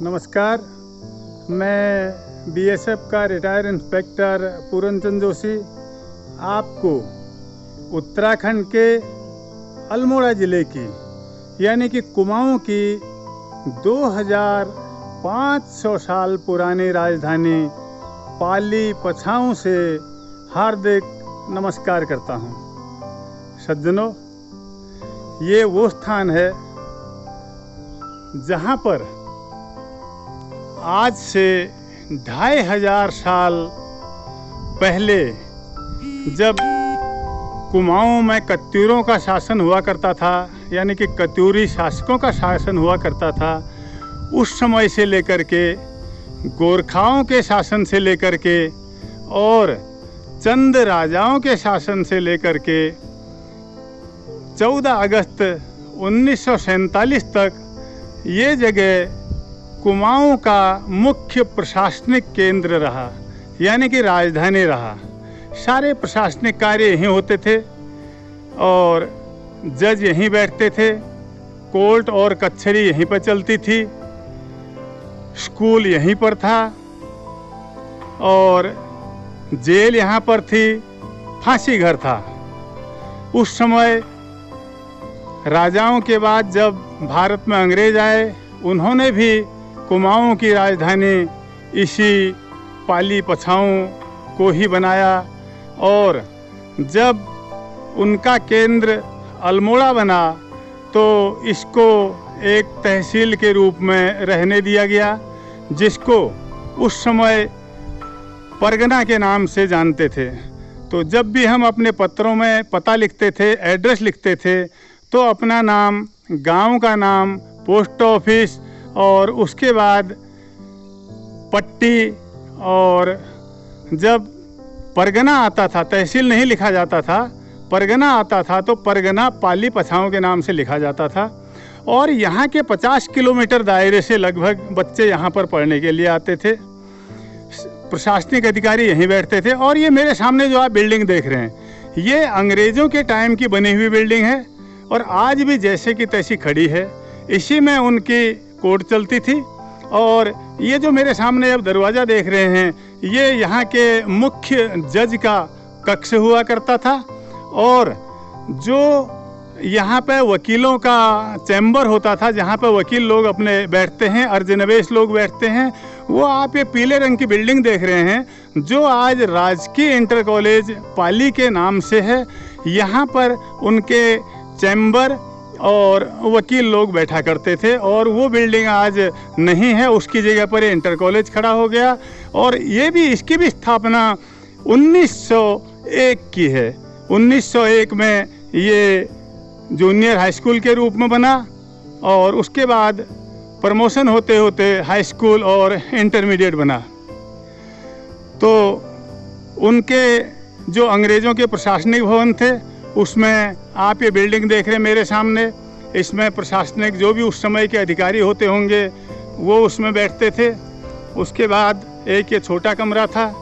नमस्कार, मैं बीएसएफ का रिटायर इंस्पेक्टर पूरनचंद जोशी आपको उत्तराखंड के अल्मोड़ा ज़िले की यानी कि कुमाऊं की 2500 साल पुरानी राजधानी पाली पछाऊं से हार्दिक नमस्कार करता हूं। सज्जनों, ये वो स्थान है जहां पर आज से 2500 साल पहले जब कुमाऊं में कत्यूरों का शासन हुआ करता था, यानी कि कत्यूरी शासकों का शासन हुआ करता था, उस समय से लेकर के गोरखाओं के शासन से लेकर के और चंद राजाओं के शासन से लेकर के 14 अगस्त 1947 तक ये जगह कुमाऊं का मुख्य प्रशासनिक केंद्र रहा, यानी कि राजधानी रहा। सारे प्रशासनिक कार्य यहीं होते थे और जज यहीं बैठते थे, कोर्ट और कचहरी यहीं पर चलती थी, स्कूल यहीं पर था और जेल यहाँ पर थी, फांसी घर था। उस समय राजाओं के बाद जब भारत में अंग्रेज आए, उन्होंने भी कुमाऊं की राजधानी इसी पाली पछाऊं को ही बनाया और जब उनका केंद्र अल्मोड़ा बना तो इसको एक तहसील के रूप में रहने दिया गया, जिसको उस समय परगना के नाम से जानते थे। तो जब भी हम अपने पत्रों में पता लिखते थे, एड्रेस लिखते थे, तो अपना नाम, गांव का नाम, पोस्ट ऑफिस और उसके बाद पट्टी, और जब परगना आता था, तहसील नहीं लिखा जाता था, परगना आता था तो परगना पाली पछाऊं के नाम से लिखा जाता था। और यहाँ के 50 किलोमीटर दायरे से लगभग बच्चे यहाँ पर पढ़ने के लिए आते थे। प्रशासनिक अधिकारी यहीं बैठते थे। और ये मेरे सामने जो आप बिल्डिंग देख रहे हैं, ये अंग्रेज़ों के टाइम की बनी हुई बिल्डिंग है और आज भी जैसे कि तैसी खड़ी है। इसी में उनकी कोर्ट चलती थी। और ये जो मेरे सामने अब दरवाज़ा देख रहे हैं, ये यहाँ के मुख्य जज का कक्ष हुआ करता था और जो यहाँ पे वकीलों का चैम्बर होता था, जहाँ पे वकील लोग अपने बैठते हैं, अर्जनवेश लोग बैठते हैं, वो आप ये पीले रंग की बिल्डिंग देख रहे हैं, जो आज राजकीय इंटर कॉलेज पाली के नाम से है। यहाँ पर उनके चैम्बर और वकील लोग बैठा करते थे और वो बिल्डिंग आज नहीं है, उसकी जगह पर इंटर कॉलेज खड़ा हो गया। और ये भी, इसकी भी स्थापना 1901 की है। 1901 में ये जूनियर हाई स्कूल के रूप में बना और उसके बाद प्रमोशन होते होते हाई स्कूल और इंटरमीडिएट बना। तो उनके जो अंग्रेज़ों के प्रशासनिक भवन थे, उसमें आप ये बिल्डिंग देख रहे हैं मेरे सामने, इसमें प्रशासनिक जो भी उस समय के अधिकारी होते होंगे वो उसमें बैठते थे। उसके बाद एक ये छोटा कमरा था,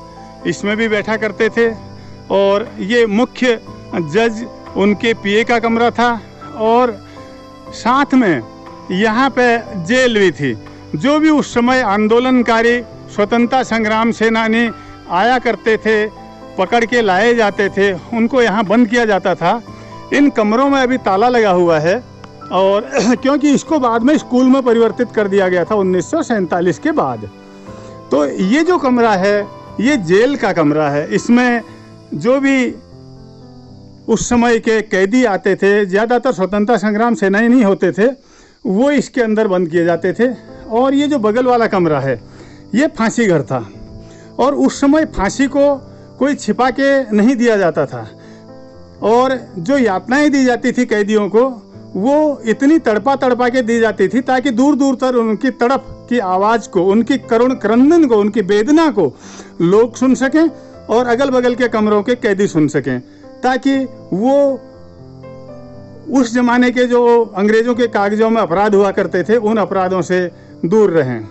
इसमें भी बैठा करते थे। और ये मुख्य जज, उनके पीए का कमरा था और साथ में यहाँ पे जेल भी थी। जो भी उस समय आंदोलनकारी स्वतंत्रता संग्राम सेनानी आया करते थे, पकड़ के लाए जाते थे, उनको यहाँ बंद किया जाता था। इन कमरों में अभी ताला लगा हुआ है और क्योंकि इसको बाद में स्कूल में परिवर्तित कर दिया गया था 1947 के बाद। तो ये जो कमरा है, ये जेल का कमरा है। इसमें जो भी उस समय के कैदी आते थे, ज़्यादातर स्वतंत्रता संग्राम सेनानी नहीं होते थे, वो इसके अंदर बंद किए जाते थे। और ये जो बगल वाला कमरा है, ये फांसी घर था। और उस समय फांसी को कोई छिपा के नहीं दिया जाता था और जो यातनाएं दी जाती थी कैदियों को, वो इतनी तड़पा के दी जाती थी ताकि दूर दूर तक उनकी तड़प की आवाज़ को, उनकी करुण क्रंदन को, उनकी वेदना को लोग सुन सकें और अगल बगल के कमरों के कैदी सुन सकें, ताकि वो उस ज़माने के जो अंग्रेज़ों के कागज़ों में अपराध हुआ करते थे, उन अपराधों से दूर रहें।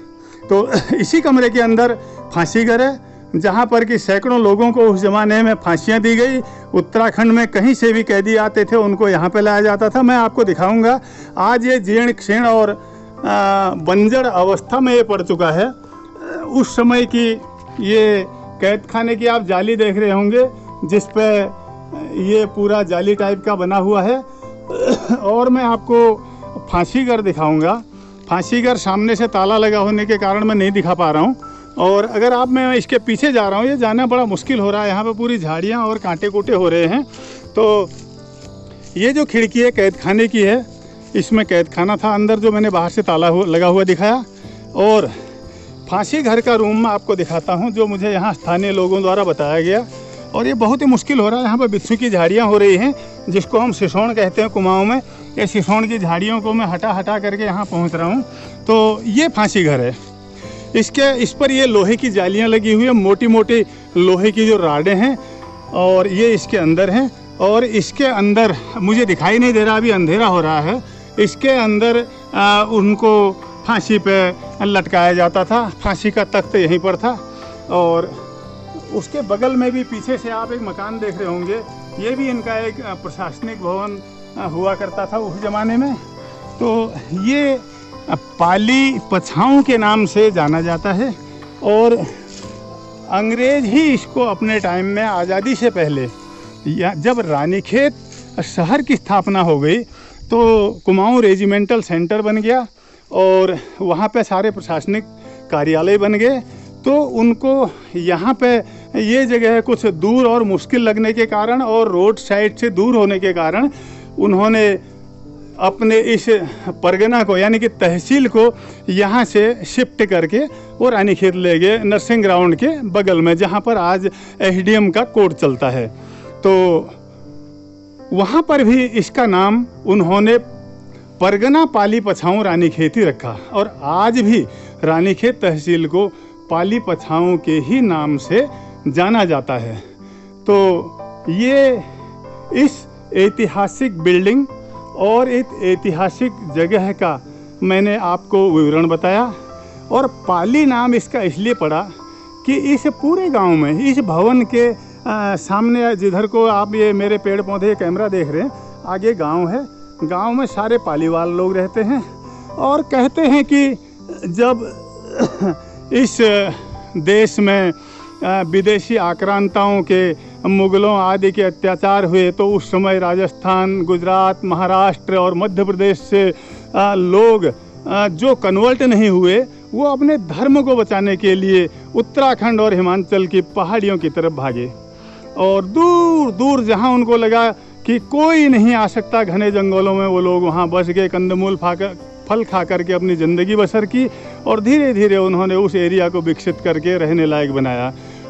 तो इसी कमरे के अंदर फांसी घर है, जहाँ पर कि सैकड़ों लोगों को उस ज़माने में फांसियाँ दी गई। उत्तराखंड में कहीं से भी कैदी आते थे, उनको यहाँ पे लाया जाता था। मैं आपको दिखाऊंगा। आज ये जीर्ण क्षीण और बंजर अवस्था में ये पड़ चुका है। उस समय की ये कैद खाने की आप जाली देख रहे होंगे, जिस पे ये पूरा जाली टाइप का बना हुआ है। और मैं आपको फांसी घर दिखाऊंगा। फांसी घर सामने से ताला लगा होने के कारण मैं नहीं दिखा पा रहा हूँ। और अगर आप मैं इसके पीछे जा रहा हूँ, ये जाना बड़ा मुश्किल हो रहा है। यहाँ पे पूरी झाड़ियाँ और कांटे कूटे हो रहे हैं। तो ये जो खिड़की है कैद खाने की है, इसमें कैद खाना था अंदर, जो मैंने बाहर से ताला लगा हुआ दिखाया। और फांसी घर का रूम मैं आपको दिखाता हूँ, जो मुझे यहाँ स्थानीय लोगों द्वारा बताया गया। और ये बहुत ही मुश्किल हो रहा है। यहाँ पर बिच्छू की झाड़ियाँ हो रही हैं, जिसको हम सिसोन कहते हैं कुमाऊँ में। ये सिसोन की झाड़ियों को मैं हटा करके यहाँ पहुँच रहा हूँ। तो ये फांसी घर है। इस पर ये लोहे की जालियाँ लगी हुई है, मोटी मोटी लोहे की जो राडें हैं, और ये इसके अंदर हैं। और इसके अंदर मुझे दिखाई नहीं दे रहा, अभी अंधेरा हो रहा है। इसके अंदर उनको फांसी पे लटकाया जाता था। फांसी का तख्त यहीं पर था। और उसके बगल में भी पीछे से आप एक मकान देख रहे होंगे, ये भी इनका एक प्रशासनिक भवन हुआ करता था उस ज़माने में। तो ये पाली पछाऊँ के नाम से जाना जाता है। और अंग्रेज ही इसको अपने टाइम में आज़ादी से पहले, जब रानीखेत शहर की स्थापना हो गई, तो कुमाऊँ रेजिमेंटल सेंटर बन गया और वहाँ पे सारे प्रशासनिक कार्यालय बन गए। तो उनको यहाँ पे ये जगह कुछ दूर और मुश्किल लगने के कारण और रोड साइड से दूर होने के कारण उन्होंने अपने इस परगना को, यानी कि तहसील को, यहाँ से शिफ्ट करके वो रानीखेत ले गए, नर्सिंग ग्राउंड के बगल में, जहाँ पर आज एसडीएम का कोर्ट चलता है। तो वहाँ पर भी इसका नाम उन्होंने परगना पाली पछाऊँ रानीखेत ही रखा। और आज भी रानीखेत तहसील को पाली पछाऊँ के ही नाम से जाना जाता है। तो ये इस ऐतिहासिक बिल्डिंग और एक ऐतिहासिक जगह का मैंने आपको विवरण बताया। और पाली नाम इसका इसलिए पड़ा कि इस पूरे गांव में, इस भवन के सामने, जिधर को आप ये मेरे पेड़ पौधे कैमरा देख रहे हैं, आगे गांव है। गांव में सारे पालीवाल लोग रहते हैं। और कहते हैं कि जब इस देश में विदेशी आक्रांताओं के, मुगलों आदि के अत्याचार हुए, तो उस समय राजस्थान, गुजरात, महाराष्ट्र और मध्य प्रदेश से लोग जो कन्वर्ट नहीं हुए, वो अपने धर्म को बचाने के लिए उत्तराखंड और हिमाचल की पहाड़ियों की तरफ भागे। और दूर दूर जहाँ उनको लगा कि कोई नहीं आ सकता, घने जंगलों में वो लोग वहाँ बस गए, कंदमूल फल खा करके अपनी ज़िंदगी बसर की। और धीरे धीरे उन्होंने उस एरिया को विकसित करके रहने लायक बनाया।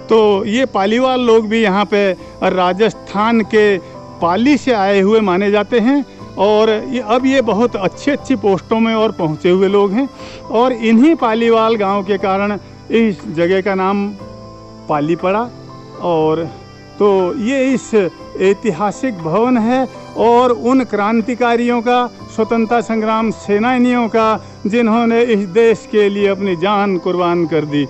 तो ये पालीवाल लोग भी यहाँ पे राजस्थान के पाली से आए हुए माने जाते हैं। और अब ये बहुत अच्छी पोस्टों में और पहुँचे हुए लोग हैं। और इन्हीं पालीवाल गांव के कारण इस जगह का नाम पाली पड़ा। और तो ये इस ऐतिहासिक भवन है, और उन क्रांतिकारियों का, स्वतंत्रता संग्राम सेनानियों का, जिन्होंने इस देश के लिए अपनी जान कुर्बान कर दी,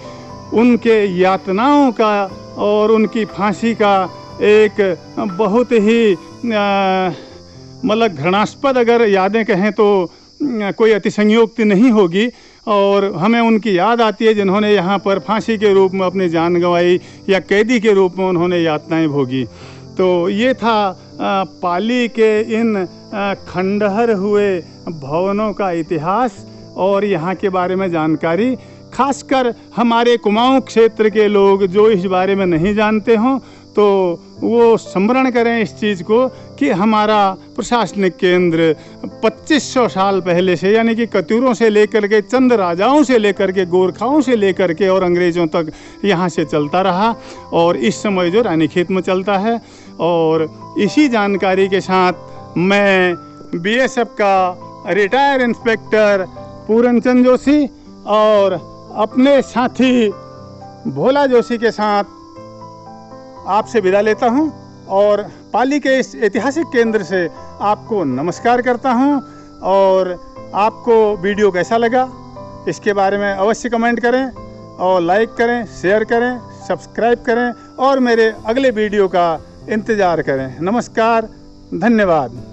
उनके यातनाओं का और उनकी फांसी का एक बहुत ही मतलब घृणास्पद, अगर यादें कहें तो कोई अतिशयोक्ति नहीं होगी। और हमें उनकी याद आती है जिन्होंने यहाँ पर फांसी के रूप में अपनी जान गंवाई, या कैदी के रूप में उन्होंने यातनाएं भोगी। तो ये था पाली के इन खंडहर हुए भवनों का इतिहास और यहाँ के बारे में जानकारी। खासकर हमारे कुमाऊँ क्षेत्र के लोग जो इस बारे में नहीं जानते हों, तो वो स्मरण करें इस चीज़ को कि हमारा प्रशासनिक केंद्र 2500 साल पहले से, यानी कि कत्यूरों से लेकर के, चंद राजाओं से लेकर के, गोरखाओं से लेकर के और अंग्रेज़ों तक यहाँ से चलता रहा। और इस समय जो रानीखेत में चलता है। और इसी जानकारी के साथ मैं बीएसएफ का रिटायर इंस्पेक्टर पूरनचंद जोशी और अपने साथी भोला जोशी के साथ आपसे विदा लेता हूं। और पाली के इस ऐतिहासिक केंद्र से आपको नमस्कार करता हूं। और आपको वीडियो कैसा लगा, इसके बारे में अवश्य कमेंट करें, और लाइक करें, शेयर करें, सब्सक्राइब करें, और मेरे अगले वीडियो का इंतज़ार करें। नमस्कार, धन्यवाद।